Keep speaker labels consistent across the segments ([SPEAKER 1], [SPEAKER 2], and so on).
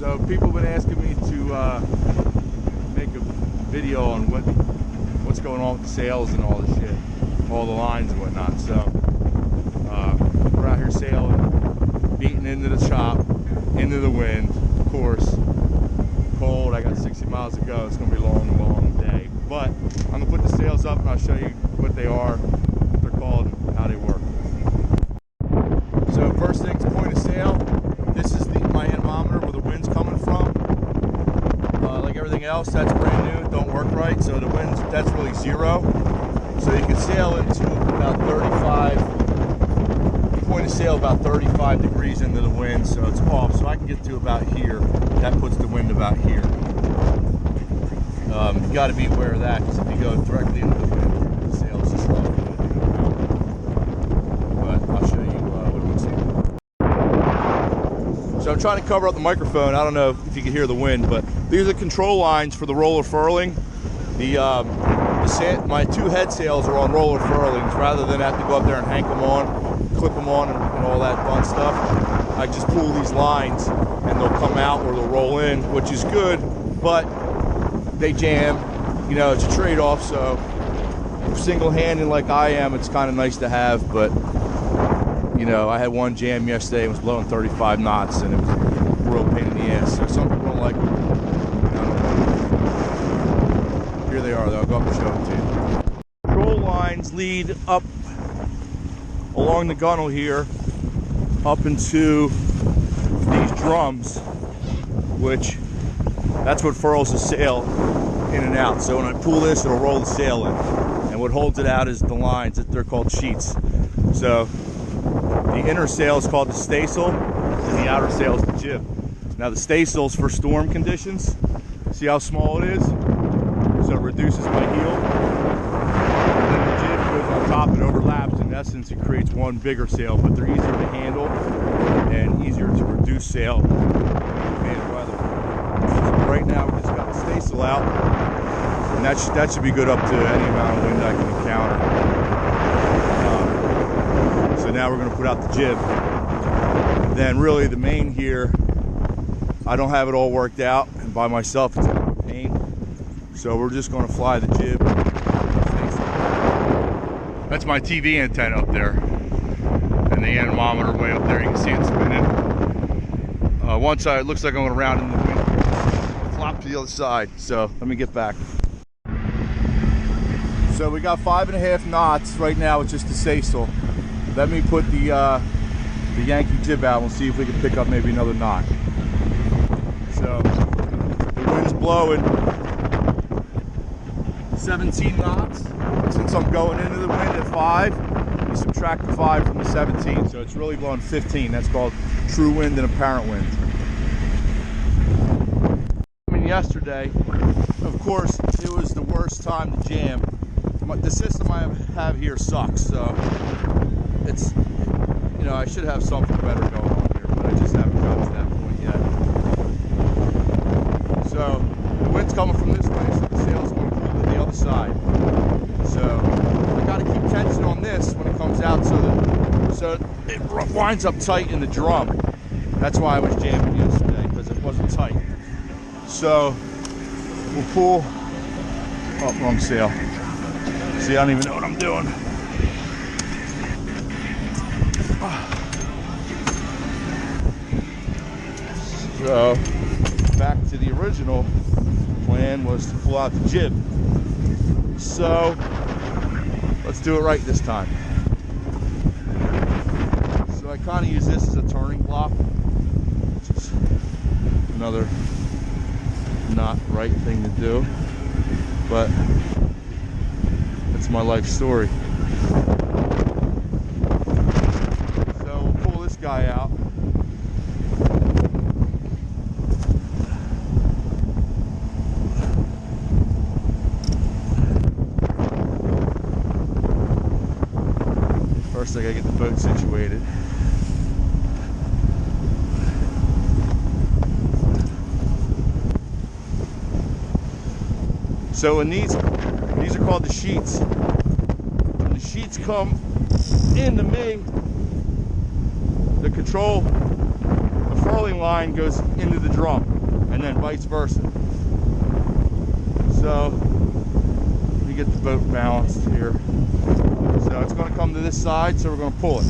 [SPEAKER 1] So people have been asking me to make a video on what's going on with the sails and all this shit, all the lines and whatnot. So we're out here sailing, beating into the chop, into the wind, of course. Cold, I got 60 miles to go. It's gonna be a long, long day. But I'm gonna put the sails up and I'll show you what they are, what they're called, and how they work. So first thing's point of sail. This is my anemometer where the wind's coming from. Like everything else, that's brand new, don't work right. So the wind, that's really zero. So you can sail into about 35, point of sail about 35 degrees into the wind, so it's off. So I can get to about here. That puts the wind about here. You got to be aware of that, because if you go directly into the wind, the sail's just slow. But I'll show you what it looks like. So I'm trying to cover up the microphone. I don't know if you can hear the wind, but these are control lines for the roller furling. My two head sails are on roller furlings. Rather than have to go up there and hank them on, clip them on, and all that fun stuff, I just pull these lines and they'll come out or they'll roll in, which is good, but they jam. You know, it's a trade-off. So single-handed like I am, it's kind of nice to have, but you know, I had one jam yesterday. It was blowing 35 knots and it was a real pain in the ass. So some people don't like them. Here they are though. I'll go up and show them to you. Control lines lead up along the gunnel here up into these drums, which that's what furls the sail in and out. So when I pull this, it'll roll the sail in, and what holds it out is the lines. They're called sheets. So the inner sail is called the staysail and the outer sail is the jib. Now the staysail is for storm conditions. See how small it is? So it reduces my heel. And then the jib goes on top and overlaps. In essence, it creates one bigger sail, but they're easier to handle and easier to reduce sail in bad weather. So right now we just got the staysail out, and that should be good up to any amount of wind I can encounter. So now we're going to put out the jib. And then really the main here, I don't have it all worked out, and by myself it's kind of a pain. So we're just going to fly the jib. That's my TV antenna up there, and the anemometer way up there. You can see it spinning. One side it looks like I'm going around in the wind, flop to the other side. So let me get back. So we got 5.5 knots right now. It's just the staysail. Let me put the Yankee jib out. We'll see if we can pick up maybe another knot. So the wind's blowing 17 knots. Since I'm going into the wind at 5, you subtract the 5 from the 17. So it's really blowing 15. That's called true wind and apparent wind. I mean, yesterday, of course, it was the worst time to jam. The system I have here sucks. So it's, you know, I should have something better going on here, but I just haven't gotten to that point yet. So the wind's coming from this way, so the sail's going to pull to the other side. So I got to keep tension on this when it comes out, so it winds up tight in the drum. That's why I was jamming yesterday, because it wasn't tight. So we'll pull. Oh, wrong sail. See, I don't even know what I'm doing. So back to the original plan was to pull out the jib. So let's do it right this time. So I kind of use this as a turning block, which is another not right thing to do, but it's my life story. So we'll pull this guy out. First I gotta get the boat situated. So in these are called the sheets. When the sheets come into me, the furling line goes into the drum. and then vice versa. So let me get the boat balanced here. So it's going to come to this side, so we're going to pull it.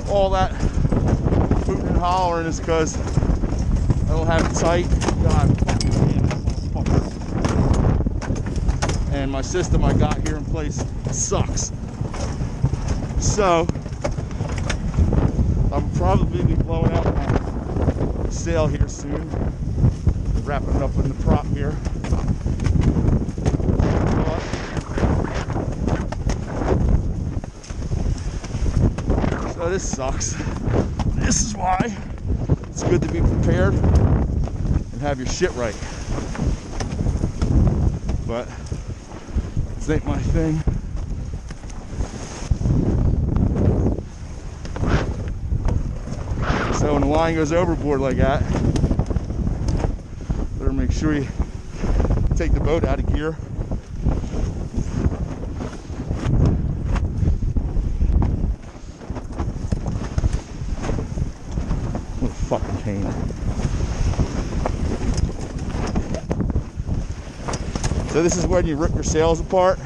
[SPEAKER 1] All that hooting and hollering is because I don't have it tight. God, and my system I got here in place sucks. So I'll probably be blowing out my sail here soon. Wrapping it up in the prop here. So this sucks. This is why it's good to be prepared and have your shit right. But this ain't my thing. So when the line goes overboard like that, better make sure you take the boat out of gear. Fucking pain. So this is when you rip your sails apart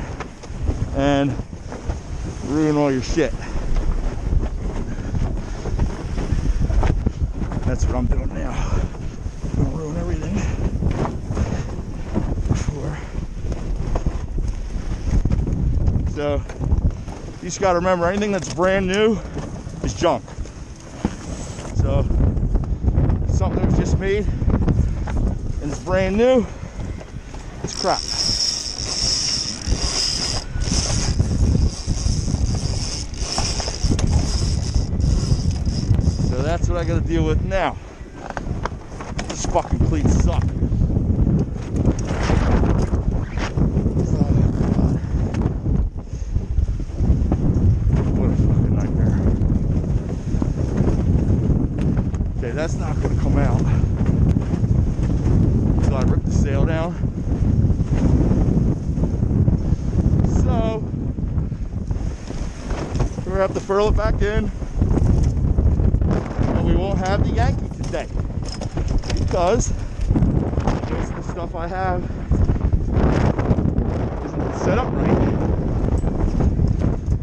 [SPEAKER 1] and ruin all your shit. That's what I'm doing now. I'm gonna ruin everything before. So you just gotta remember, anything that's brand new is junk. So something that was just made and it's brand new, it's crap. So that's what I gotta deal with now. These fucking cleats suck. That's not going to come out until I rip the sail down. So we're going to have to furl it back in, and we won't have the Yankee today because most of the stuff I have isn't set up right.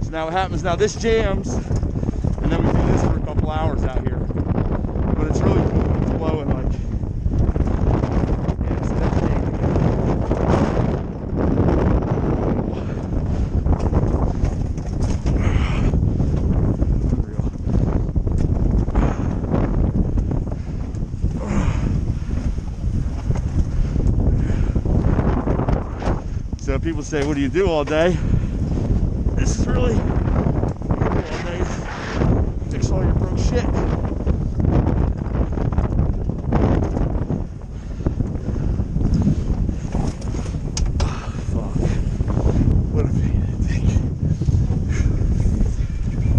[SPEAKER 1] So now what happens, now this jams, and then we do this for a couple hours out here. But it's really cool when it's blowing like, yeah, so that's big. So people say, what do you do all day? This is really what you do all day, fix all your broke shit.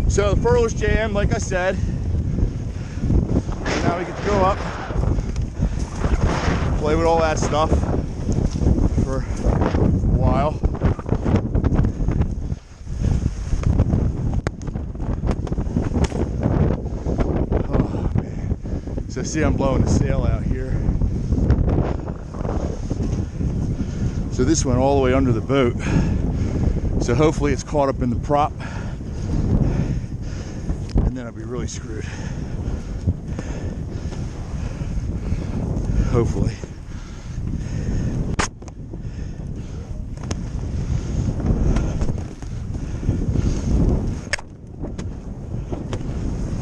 [SPEAKER 1] So the furl's jammed, like I said. Now we get to go up, play with all that stuff for a while. Oh man. So see, I'm blowing the sail out here. So this went all the way under the boat. So hopefully it's caught up in the prop. Then I'll be really screwed. Hopefully.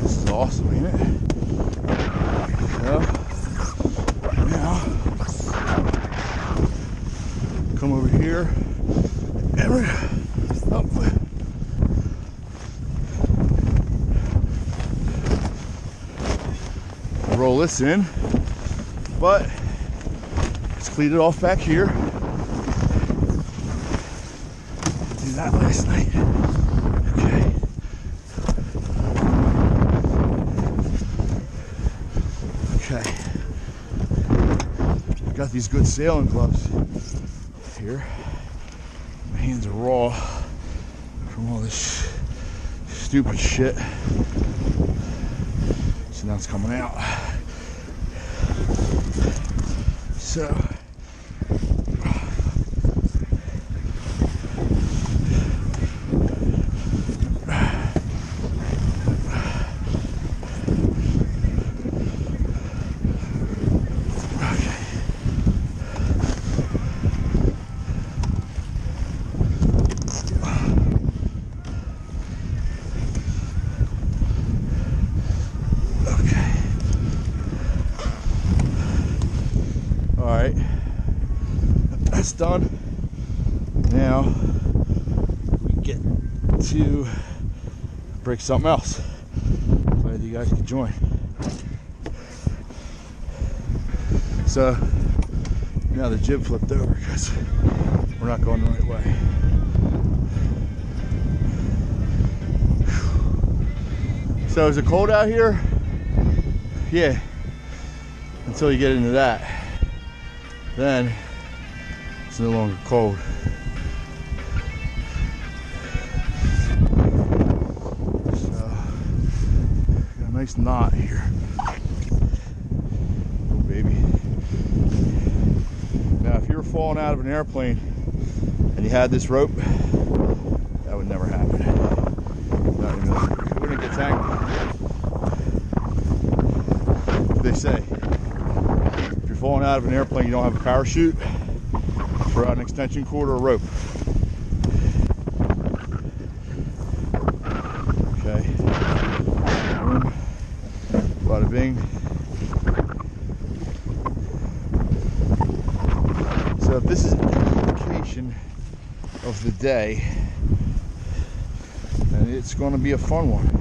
[SPEAKER 1] This is awesome, ain't it? So, now, come over here. And we're up. this in, but let's cleat it off back here. Did that last night. Okay. Got these good sailing gloves here. My hands are raw from all this stupid shit. So now it's coming out. So that's done. Now we get to break something else. Glad you guys could join. So now the jib flipped over because we're not going the right way. So is it cold out here? Yeah, until you get into that. Then it's no longer cold. So, got a nice knot here. Oh, baby. Now, if you were falling out of an airplane and you had this rope, that would never happen. Not even, it wouldn't get tangled. They say, if you're falling out of an airplane, you don't have a parachute, throw out an extension cord or a rope. Okay. Boom. Bada bing. So if this is an indication of the day, then it's going to be a fun one.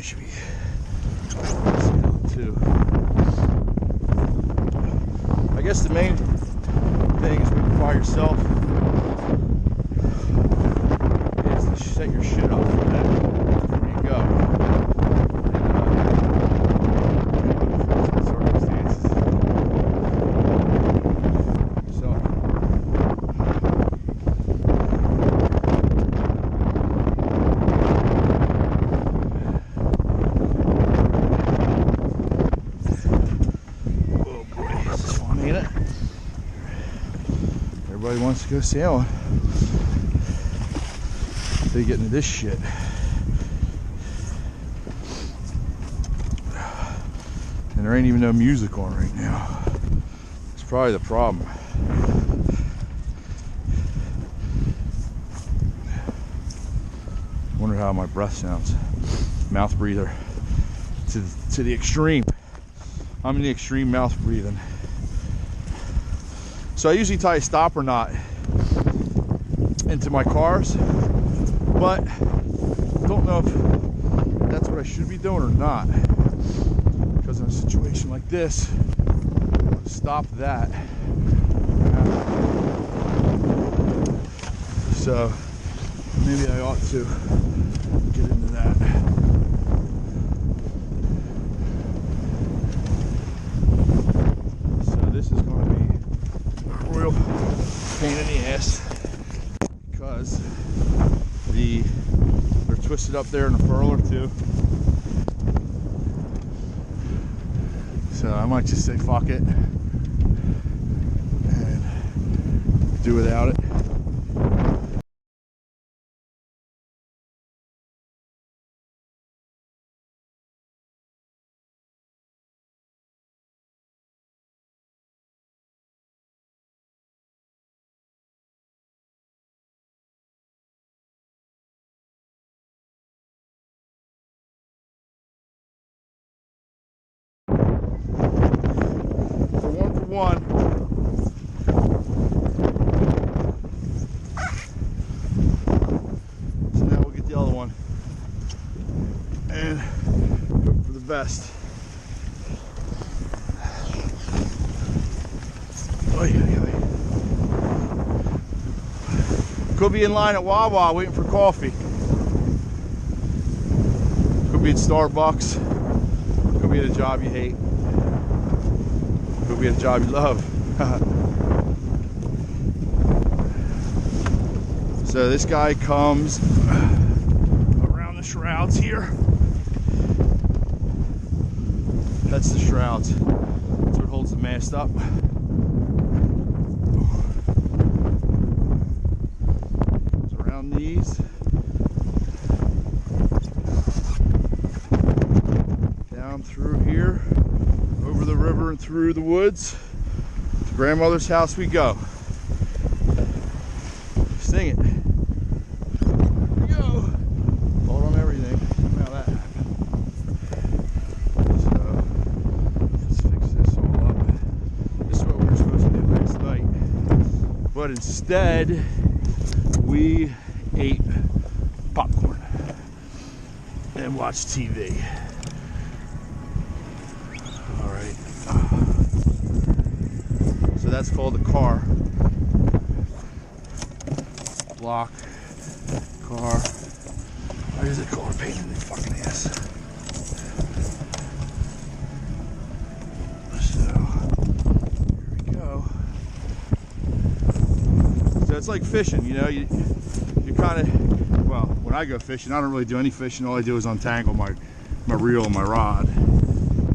[SPEAKER 1] Should be too. I guess the main thing is when you fly yourself is to set your shit up for that before you go. Circumstances. So. Everybody wants to go sailing. They get into this shit. And there ain't even no music on right now. It's probably the problem. Wonder how my breath sounds. Mouth breather to the extreme. I'm in the extreme mouth breathing. So I usually tie a stopper knot into my cars, but don't know if that's what I should be doing or not. Because in a situation like this, stop that. So maybe I ought to get into that. So this is going to be a real pain in the ass because they're twisted up there in a furl or two. So I might just say fuck it and do without it. one. So now we'll get the other one and hope for the best. Could be in line at Wawa waiting for coffee. Could be at Starbucks. Could be at a job you hate. Could be at a job you love. So this guy comes around the shrouds here. That's the shrouds. That's what holds the mast up. It's around these. Down through here, over the river and through the woods. To grandmother's house we go. Sing it. Here we go. Hold on everything. How that happened. So let's fix this all up. This is what we were supposed to do last night. But instead we ate popcorn and watched TV. Alright. So that's called a car. Block. Car. What is it called? A pain in the fucking ass. So, here we go. So it's like fishing, you know, you kind of, well, when I go fishing, I don't really do any fishing. All I do is untangle my reel and my rod.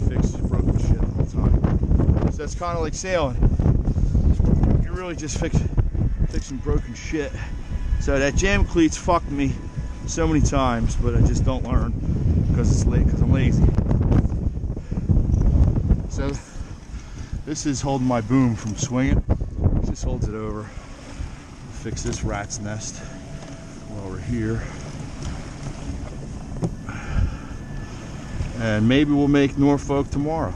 [SPEAKER 1] Fix broken shit all the time. So it's kind of like sailing. You're really just fixing broken shit. So that jam cleats fucked me so many times, but I just don't learn because it's late, because I'm lazy. So this is holding my boom from swinging. Just holds it over. Fix this rat's nest while we're here. And maybe we'll make Norfolk tomorrow.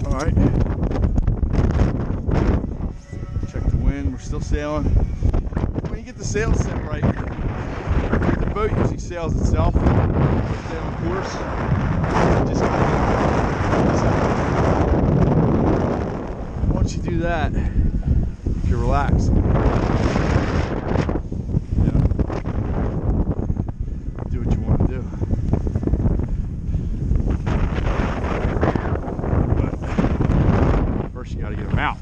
[SPEAKER 1] Alright, check the wind, we're still sailing. When you get the sail set right, the boat usually sails itself. Stay on course. Just once you do that, you can relax. You know, do what you want to do. You got to get them out.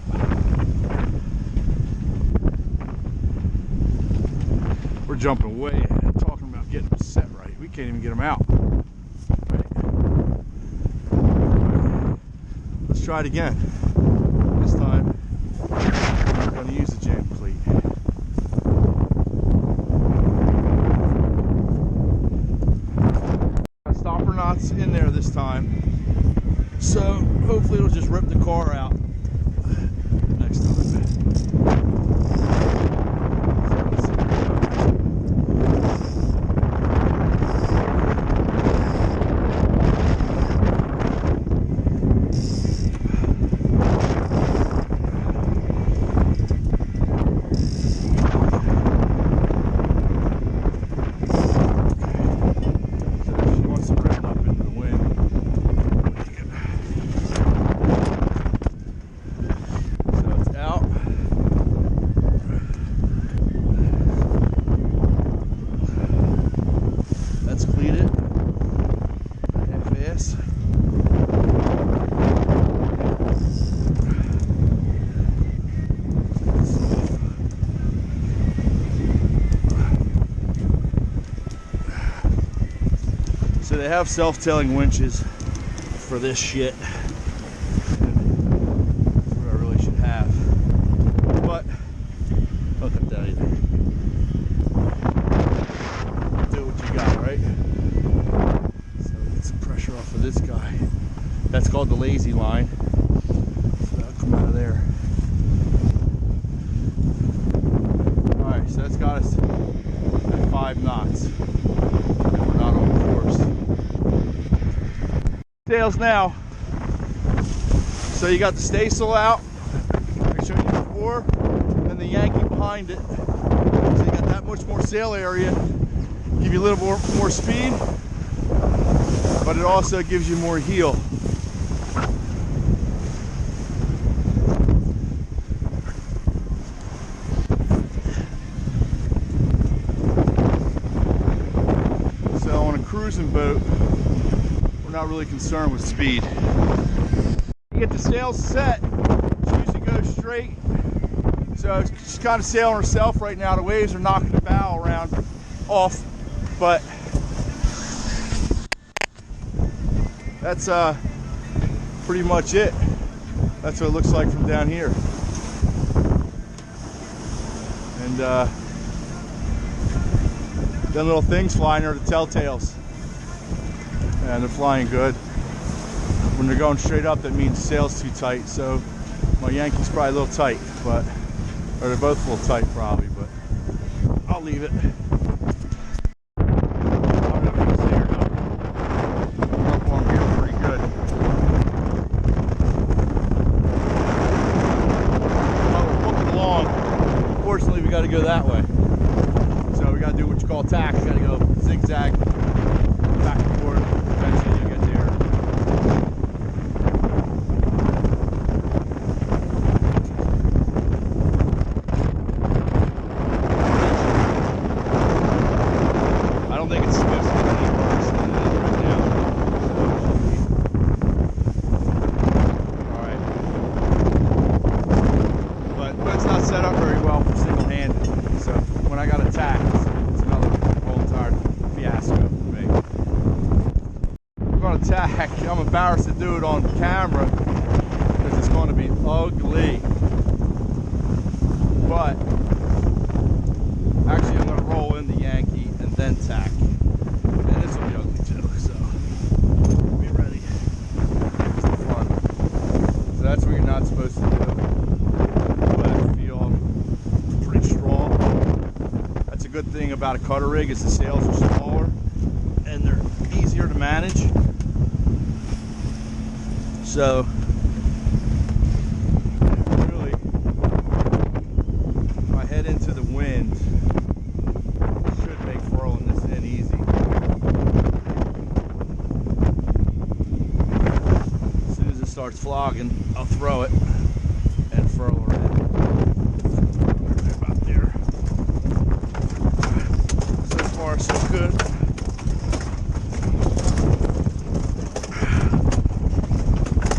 [SPEAKER 1] We're jumping way ahead, talking about getting them set right. We can't even get them out. Right. Let's try it again. This time, I'm going to use the jam cleat. Got stopper knots in there this time, so hopefully it'll just rip the car out. Next time. So they have self-tailing winches for this shit. That's what I really should have. But don't have that either. Do what you got, right? So get some pressure off of this guy. That's called the lazy line. So that'll come out of there. it's got us at 5 knots. We're not on course. Sails now. So you got the staysail out, I showed you before, and the Yankee behind it. So you got that much more sail area, give you a little more speed, but it also gives you more heel. So on a cruising boat, we're not really concerned with speed. You get the sails set, she usually goes straight. So she's kind of sailing herself right now. The waves are knocking the bow around off, but that's pretty much it. That's what it looks like from down here. And them little things flying are the telltales, and they're flying good. When they're going straight up, that means sail's too tight. So my Yankee's probably a little tight, but or they're both a little tight probably, but I'll leave it. I don't know if you can see or not. I'm up on here pretty good. Well, we're booking along. Unfortunately, we got to go that way. So we got to do what you call tack. We got to go zigzag back and forth. Eventually, you get there. I don't think it's supposed to be any worse than it is right now. Alright. But it's not set up very well for single-handed. So when I got attacked, it's another whole entire fiasco for me. We're going to tack. I'm embarrassed to do it on camera because it's going to be ugly. But actually I'm going to roll in the Yankee and then tack. And this will be ugly too, so be ready. It's fun. So that's what you're not supposed to do. But I feel pretty strong. That's a good thing about a cutter rig is the sails are smaller and they're easier to manage. So really, if I head into the wind, should make furling this in easy. As soon as it starts flogging, I'll throw it and furl her in. About there. So far, so good.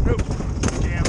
[SPEAKER 1] Nope. Damn.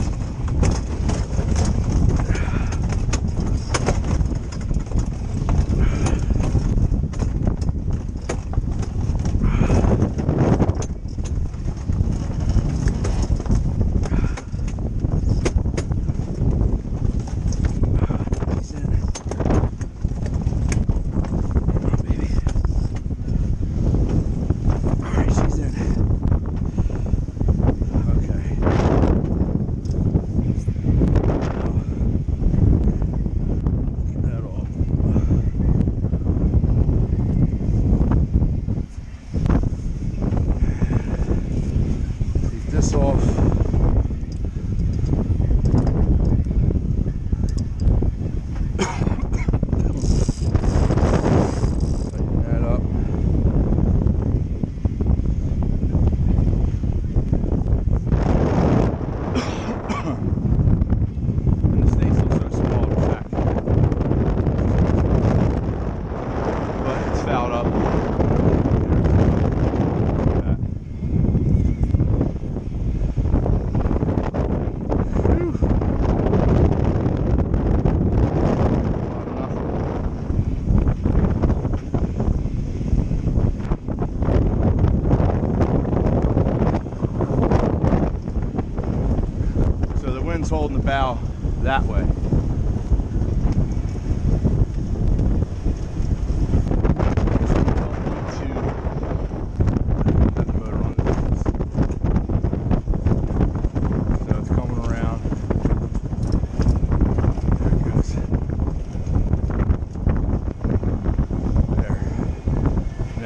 [SPEAKER 1] wind's holding the bow that way.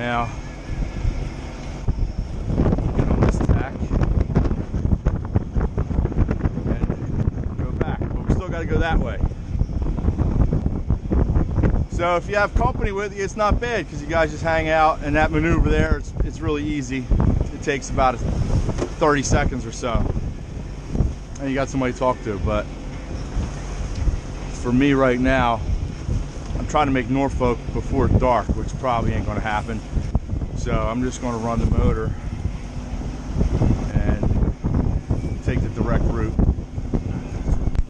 [SPEAKER 1] Now, get on this tack and go back, but we still got to go that way. So if you have company with you, it's not bad because you guys just hang out, and that maneuver there, it's really easy. It takes about 30 seconds or so, and you got somebody to talk to. But for me right now, I'm trying to make Norfolk before dark, which probably ain't going to happen. So I'm just going to run the motor and take the direct route.